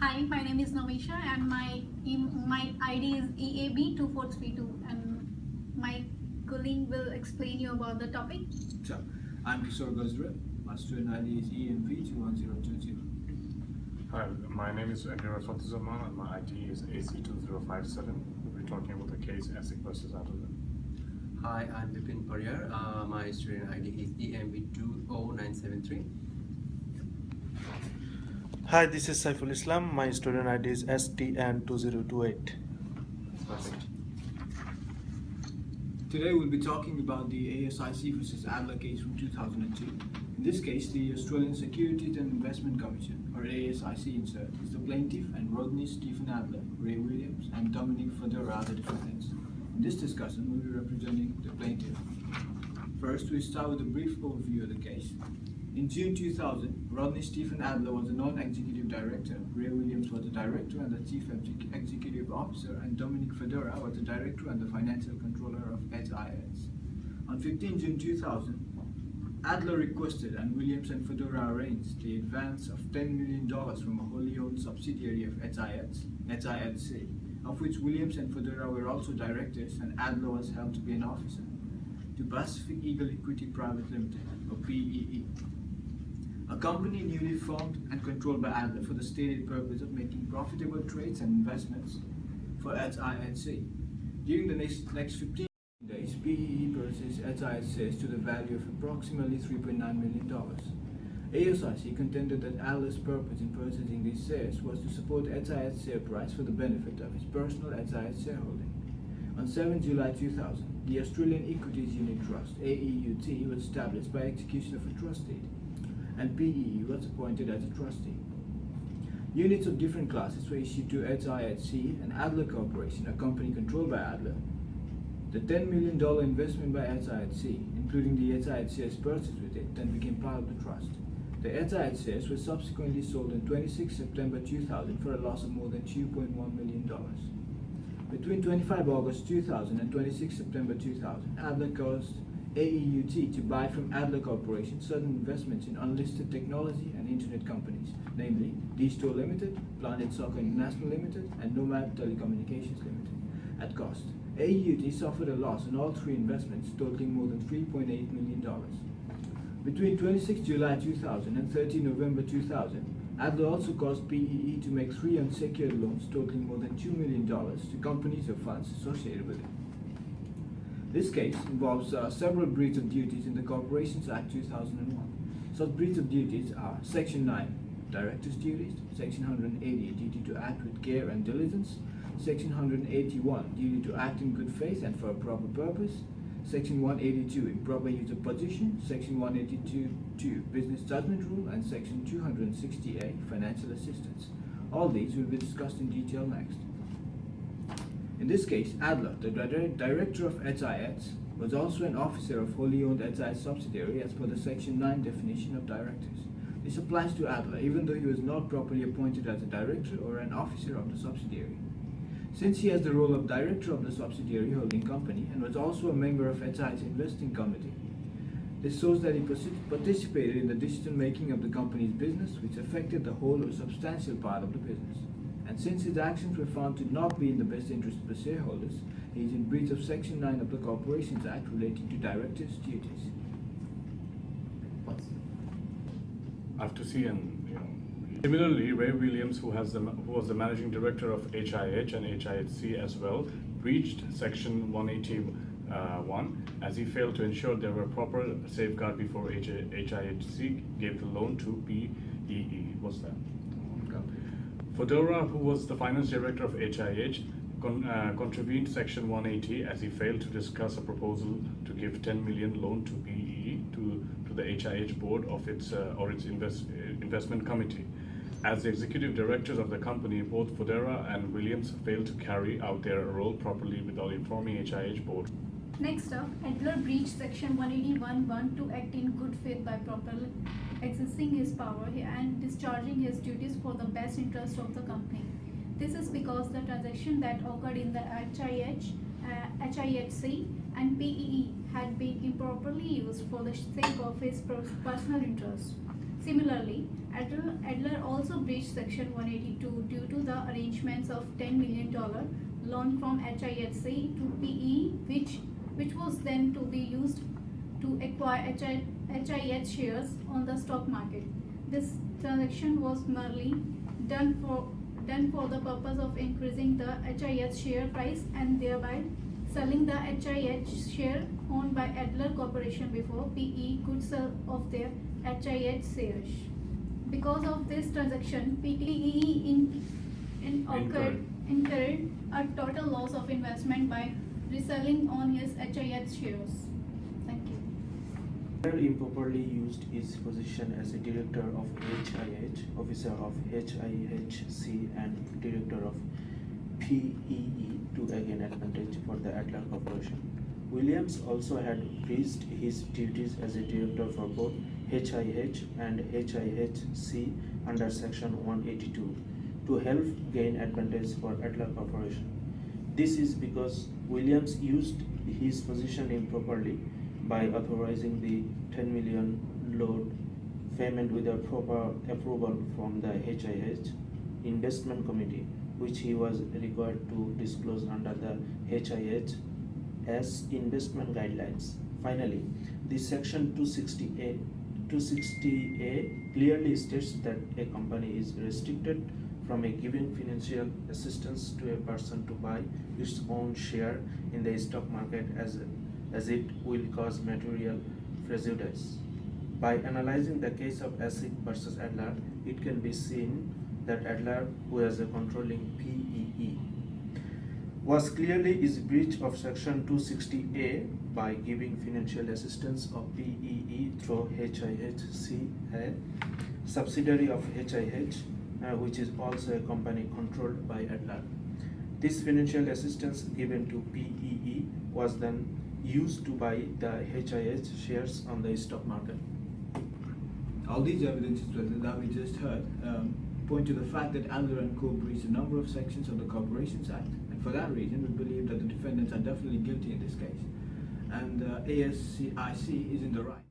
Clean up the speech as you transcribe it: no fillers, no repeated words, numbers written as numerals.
Hi, my name is Nomisha and my ID is EAB2432 and my colleague will explain you about the topic. Sure. I'm Kishor Gajurel. My student ID is EMV21020. Hi, my name is MD.Riffat Zaman and my ID is AC2057. We'll be talking about the case ASIC versus Adler. Hi, I'm BIPIN PARIYAR. My student ID is EMB20973. Hi, this is Saiful Islam. My student ID is STN2028. Perfect. Today we'll be talking about the ASIC versus Adler case from 2002. In this case, the Australian Securities and Investment Commission, or ASIC insert, is the plaintiff, and Rodney Stephen Adler, Ray Williams, and Dominic Fedora are the defendants. In this discussion, we'll be representing the plaintiff. First, we start with a brief overview of the case. In June 2000, Rodney Stephen Adler was the non-executive director, Ray Williams was the director and the chief executive officer, and Dominic Fedora was the director and the financial controller of HIS. On 15 June 2000, Adler requested and Williams and Fedora arranged the advance of $10 million from a wholly owned subsidiary of HIS, HISC, of which Williams and Fedora were also directors and Adler was held to be an officer, to Pacific Eagle Equity Private Limited, or PEE, a company newly formed and controlled by Adler for the stated purpose of making profitable trades and investments for HISC. During the next 15 days, PEE purchased HISC to the value of approximately $3.9 million. ASIC contended that Adler's purpose in purchasing these shares was to support HIS share price for the benefit of his personal HIS shareholding. On 7 July 2000, the Australian Equities Unit Trust, AEUT, was established by execution of a trust deed, and PEE was appointed as a trustee. Units of different classes were issued to HISC and Adler Corporation, a company controlled by Adler. The $10 million investment by HISC, including the HIS shares purchased with it, then became part of the trust. The HIS shares were subsequently sold on 26 September 2000 for a loss of more than $2.1 million. Between 25 August 2000 and 26 September 2000, Adler caused AEUT to buy from Adler Corporation certain investments in unlisted technology and internet companies, namely D-Store Limited, Planet Soccer International Limited, and Nomad Telecommunications Limited, at cost. AEUT suffered a loss on all three investments, totaling more than $3.8 million. Between 26 July 2000 and 30 November 2000, Adler also caused PEE to make three unsecured loans totaling more than $2 million to companies or funds associated with it. This case involves several breach of duties in the Corporations Act 2001. Such breach of duties are Section 9, Director's Duties, Section 180, Duty to act with care and diligence, Section 181, Duty to act in good faith and for a proper purpose, Section 182, Improper use of position, Section 182, Business Judgment Rule, and Section 260A, Financial Assistance. All these will be discussed in detail next. In this case, Adler, the director of HIS, was also an officer of wholly owned HIS subsidiary as per the Section 9 definition of directors. This applies to Adler even though he was not properly appointed as a director or an officer of the subsidiary. Since he has the role of director of the subsidiary holding company and was also a member of HI's investing committee, this shows that he participated in the decision making of the company's business, which affected the whole or substantial part of the business. And since his actions were found to not be in the best interest of the shareholders, he is in breach of Section 9 of the Corporations Act relating to directors' duties. I have to see Similarly, Ray Williams, who was the managing director of HIH and HIHC as well, breached Section 181 as he failed to ensure there were proper safeguard before HIHC gave the loan to PEE. What's that? Fedora, who was the finance director of HIH, contravened Section 180 as he failed to discuss a proposal to give $10 million loan to PEE to the HIH board of its investment committee. As the executive directors of the company, both Fedora and Williams failed to carry out their role properly without informing HIH board. Next up, Adler breached Section 181(1) to act in good faith by properly exercising his power and discharging his duties for the best interest of the company. This is because the transaction that occurred in the HIHC and PEE had been improperly used for the sake of his personal interest. Similarly, Adler also breached Section 182 due to the arrangements of $10 million loan from HIHC to PE, which was then to be used to acquire HIH shares on the stock market. This transaction was merely done for the purpose of increasing the HIH share price and thereby selling the HIH share owned by Adler Corporation before PE could sell off their HIH shares. Because of this transaction, PE incurred a total loss of investment by reselling on his HIH shares. Thank you. Adler improperly used his position as a director of HIH, officer of HIHC, and director of PEE to gain advantage for the Adler Corporation. Williams also had breached his duties as a director for both HIH and HIHC under Section 182 to help gain advantage for Adler Corporation. This is because Williams used his position improperly by authorizing the 10 million loan payment without proper approval from the HIH Investment Committee, which he was required to disclose under the HIH as investment guidelines. Finally, the Section 260A clearly states that a company is restricted from giving financial assistance to a person to buy its own share in the stock market as it will cause material prejudice. By analyzing the case of ASIC versus Adler, it can be seen that Adler, who has a controlling PEE, was clearly his breach of Section 260A by giving financial assistance of PEE through HIHC, a subsidiary of HIH, which is also a company controlled by Adler. This financial assistance given to PEE was then used to buy the HIH shares on the stock market. All these evidences that we just heard point to the fact that Adler and Co. breached a number of sections of the Corporations Act, and for that reason we believe that the defendants are definitely guilty in this case, and ASIC is in the right.